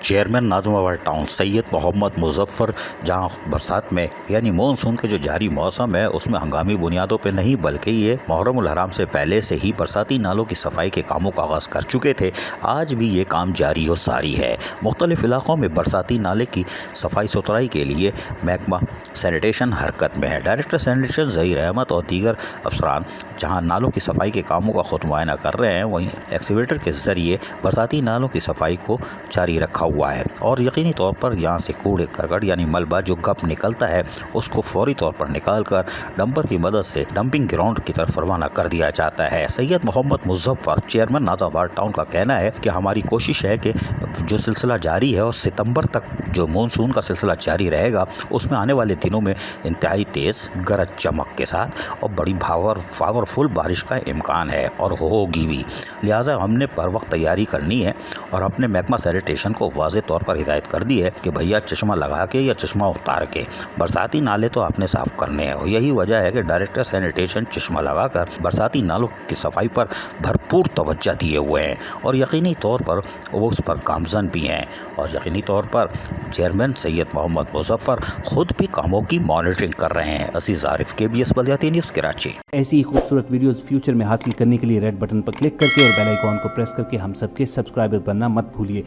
Chairman Nazimabad town Syed Mohammad Muzaffar जहां बरसात में यानी मानसून के जो जारी मौसम है उसमें हंगामी बुनियादों पे नहीं बल्कि ये मुहर्रम उल हराम से पहले से ही बरसाती नालों की सफाई के कामों का आगाज़ कर चुके थे। आज भी ये काम जारी और सारी है। मुख्तलिफ इलाकों में बरसाती नाले की सफाई सुथराई के लिए महकमा सैनिटेशन हरकत में है। डायरेक्टर सैनिटेशन ज़हीर अहमद और दीगर अफसरान जहां नालों की सफाई के कामों का खुद मुआयना कर रहे हैं, वहीं एक्सीवेटर के ज़रिए बरसाती नालों की सफाई को जारी रखा हुआ है और यकीनी तौर पर यहाँ से कूड़े करकट यानी मलबा जो गप निकलता है उसको फौरी तौर पर निकाल कर डंपर की मदद से डंपिंग ग्राउंड की तरफ रवाना कर दिया जाता है। सैयद मोहम्मद मुजफ्फर चेयरमैन नाज़िमाबाद टाउन का कहना है कि हमारी कोशिश है कि जो सिलसिला जारी है और सितंबर तक जो मानसून का सिलसिला जारी रहेगा उसमें आने वाले दिनों में इंतहाई तेज़ गरज चमक के साथ और बड़ी पावरफुल बारिश का इम्कान है और होगी भी। लिहाजा हमने पर वक्त तैयारी करनी है और अपने महकमा सैनिटेशन को वाज़े तौर पर हिदायत कर दी है कि भैया चश्मा लगा के या चश्मा उतार के बरसाती नाले तो आपने साफ़ करने हैं। और यही वजह है कि डायरेक्टर सैनिटेशन चश्मा लगाकर बरसाती नालों की सफाई पर भरपूर तवज्जो दिए हुए हैं और यकीनी तौर पर वो उस पर गामजन भी हैं। और यकीनी तौर पर चेयरमैन सैयद मोहम्मद मुजफ्फर खुद भी कामों की मॉनिटरिंग कर रहे हैं। अजीज आरिफ, KBS बल्दियाती न्यूज़, कराची। ऐसी ही खूबसूरत वीडियोस फ्यूचर में हासिल करने के लिए रेड बटन पर क्लिक करके और बेल आइकॉन को प्रेस करके हम सबके सब्सक्राइबर बनना मत भूलिए।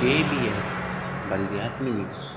KBS बल्दियाती न्यूज़।